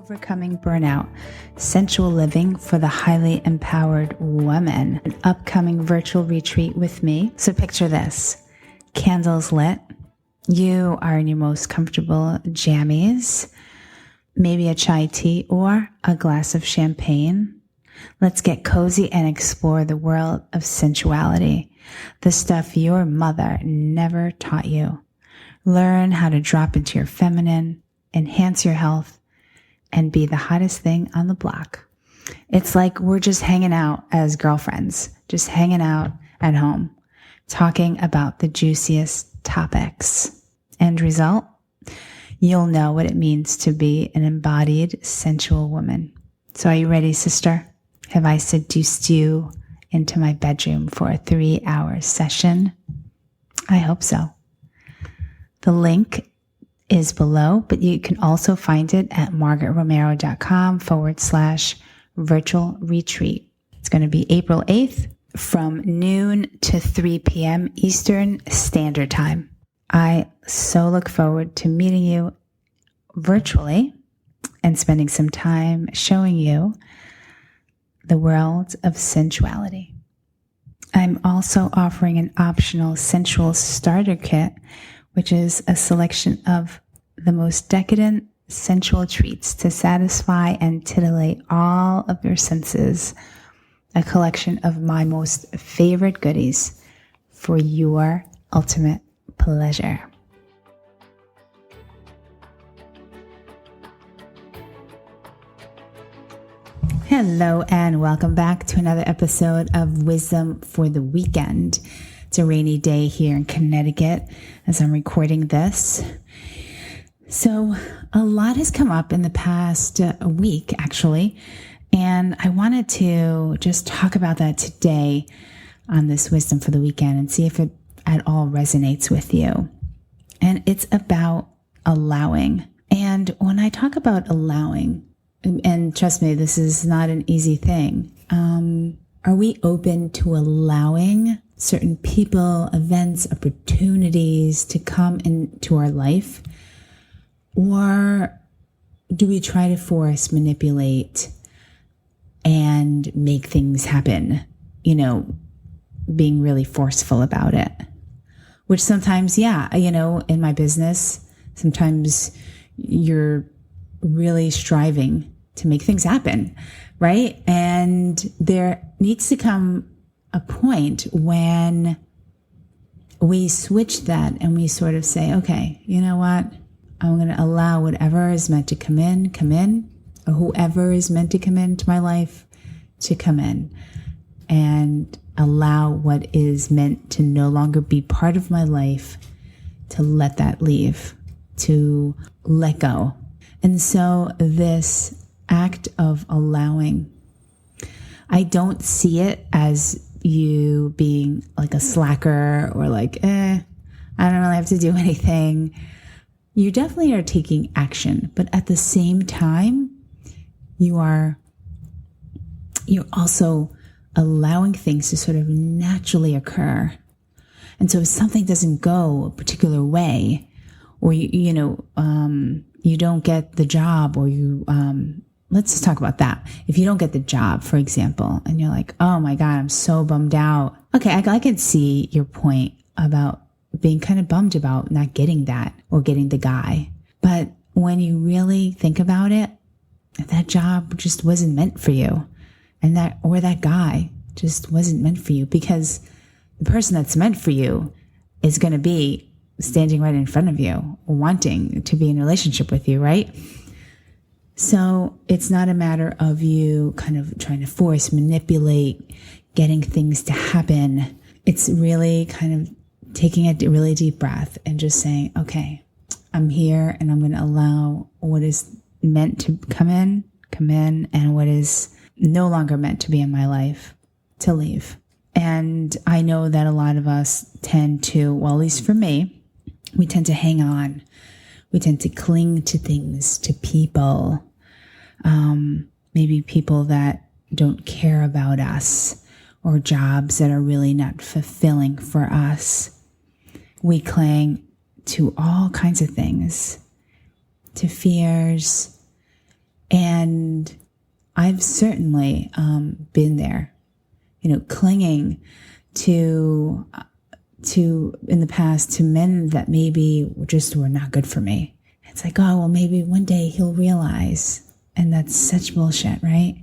Overcoming Burnout, Sensual Living for the Highly Empowered Woman, an upcoming virtual retreat with me. So picture this, candles lit. You are in your most comfortable jammies, maybe a chai tea or a glass of champagne. Let's get cozy and explore the world of sensuality, the stuff your mother never taught you. Learn how to drop into your feminine, enhance your health, and be the hottest thing on the block. It's like we're just hanging out as girlfriends, just hanging out at home, talking about the juiciest topics. End result, you'll know what it means to be an embodied, sensual woman. So are you ready, sister? Have I seduced you into my bedroom for a 3-hour session? I hope so. The link is below, but you can also find it at margaretromero.com/virtual retreat. It's going to be April 8th from noon to 3 p.m. Eastern Standard Time. I so look forward to meeting you virtually and spending some time showing you the world of sensuality. I'm also offering an optional sensual starter kit, which is a selection of the most decadent sensual treats to satisfy and titillate all of your senses. A collection of my most favorite goodies for your ultimate pleasure. Hello and welcome back to another episode of Wisdom for the Weekend. It's a rainy day here in Connecticut as I'm recording this. So a lot has come up in the past week, actually, and I wanted to just talk about that today on this Wisdom for the Weekend and see if it at all resonates with you. And it's about allowing. And when I talk about allowing, and trust me, this is not an easy thing, are we open to allowing certain people, events, opportunities to come into our life? Or do we try to force, manipulate, and make things happen? Being really forceful about it. Which sometimes, in my business, sometimes you're really striving to make things happen, right? And there needs to come a point when we switch that and we sort of say, okay, you know what? I'm going to allow whatever is meant to come in, or whoever is meant to come into my life to come in, and allow what is meant to no longer be part of my life to let that leave, to let go. And so this act of allowing, I don't see it as you being like a slacker or like, I don't really have to do anything. You definitely are taking action, but at the same time, you're also allowing things to sort of naturally occur. And so if something doesn't go a particular way, or you don't get the job, or let's just talk about that. If you don't get the job, for example, and you're like, oh my God, I'm so bummed out. Okay, I can see your point about being kind of bummed about not getting that or getting the guy. But when you really think about it, that job just wasn't meant for you. And that guy just wasn't meant for you, because the person that's meant for you is going to be standing right in front of you, wanting to be in a relationship with you, right? So it's not a matter of you kind of trying to force, manipulate, getting things to happen. It's really kind of taking a really deep breath and just saying, okay, I'm here and I'm going to allow what is meant to come in, and what is no longer meant to be in my life to leave. And I know that a lot of us tend to, well, at least for me, we tend to hang on. We tend to cling to things, to people, maybe people that don't care about us, or jobs that are really not fulfilling for us. We cling to all kinds of things, to fears, And I've certainly been there, clinging to in the past to men that maybe just were not good for me. It's like, oh, well, maybe one day he'll realize. And that's such bullshit, right?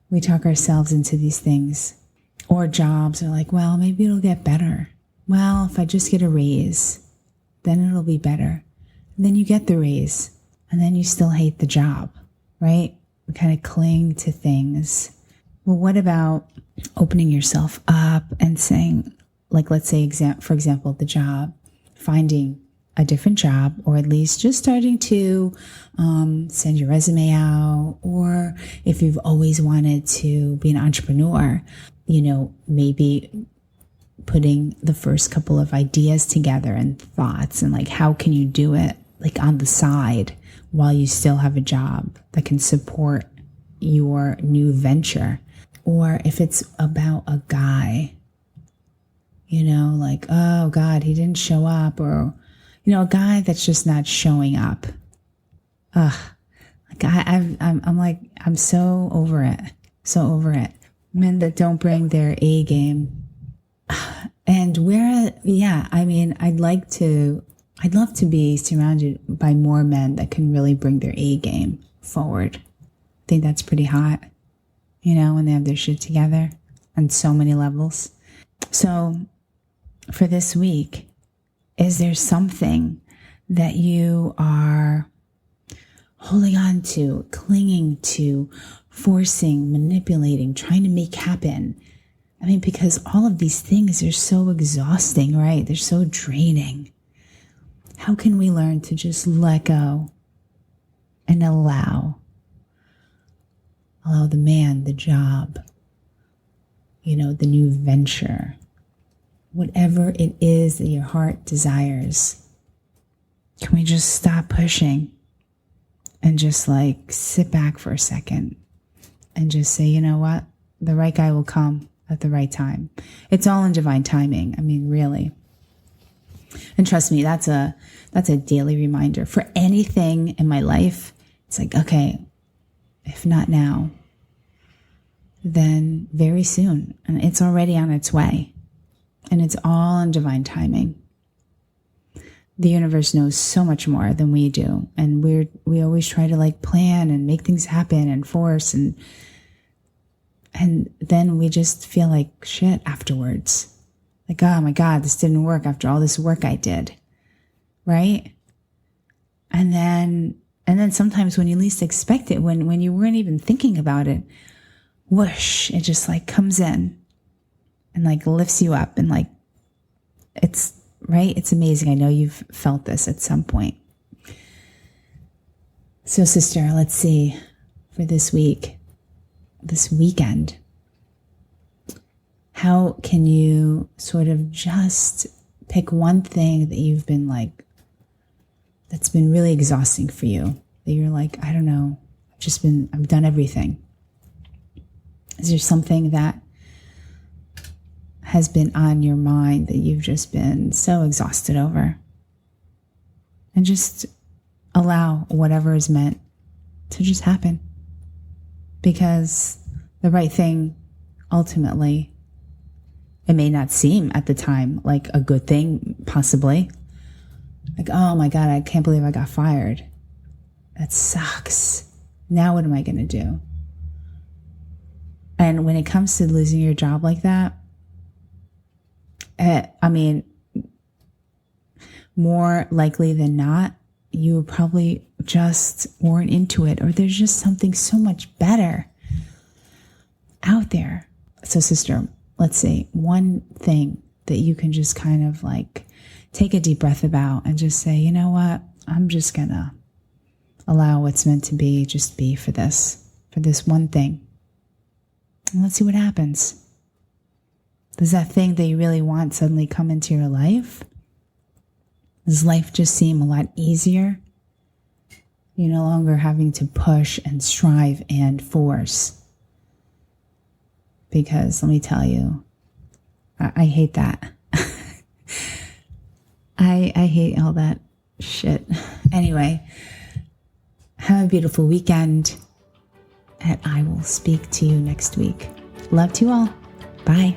We talk ourselves into these things. Or jobs are like, well, maybe it'll get better. Well, if I just get a raise, then it'll be better. And then you get the raise, and then you still hate the job, right? We kind of cling to things. Well, what about opening yourself up and saying, like, let's say, for example, the job, finding a different job, or at least just starting to send your resume out, or if you've always wanted to be an entrepreneur, maybe putting the first couple of ideas together and thoughts and like, how can you do it like on the side while you still have a job that can support your new venture? Or if it's about a guy, like, oh God, he didn't show up, or, a guy that's just not showing up. Like I'm so over it. So over it. Men that don't bring their A game. And I'd love to be surrounded by more men that can really bring their A game forward. I think that's pretty hot, when they have their shit together on so many levels. So for this week, is there something that you are holding on to, clinging to, forcing, manipulating, trying to make happen? Because all of these things are so exhausting, right? They're so draining. How can we learn to just let go and allow the man, the job, the new venture, whatever it is that your heart desires? Can we just stop pushing and just like sit back for a second and just say, you know what? The right guy will come at the right time. It's all in divine timing. Really. And trust me, that's a daily reminder for anything in my life. It's like, okay, if not now, then very soon. And it's already on its way. And it's all in divine timing. The universe knows so much more than we do. And we always try to like plan and make things happen and force, and then we just feel like shit afterwards. Like, oh my God, this didn't work after all this work I did. Right? And then sometimes when you least expect it, when you weren't even thinking about it, whoosh, it just like comes in and like lifts you up, and like, it's right. It's amazing. I know you've felt this at some point. So sister, let's see, for this weekend, how can you sort of just pick one thing that you've been like, that's been really exhausting for you, that you're like, I don't know, I've done everything. Is there something that has been on your mind that you've just been so exhausted over? And just allow whatever is meant to just happen. Because the right thing, ultimately, it may not seem at the time like a good thing, possibly. Like, oh my God, I can't believe I got fired. That sucks. Now what am I going to do? And when it comes to losing your job like that, more likely than not, you probably just weren't into it, or there's just something so much better out there. So sister, let's say one thing that you can just kind of like take a deep breath about and just say, you know what? I'm just going to allow what's meant to be just be for this one thing. And let's see what happens. Does that thing that you really want suddenly come into your life? Does life just seem a lot easier? You're no longer having to push and strive and force. Because let me tell you, I hate that. I hate all that shit. Anyway, Have a beautiful weekend, and I will speak to you next week. Love to you all. Bye.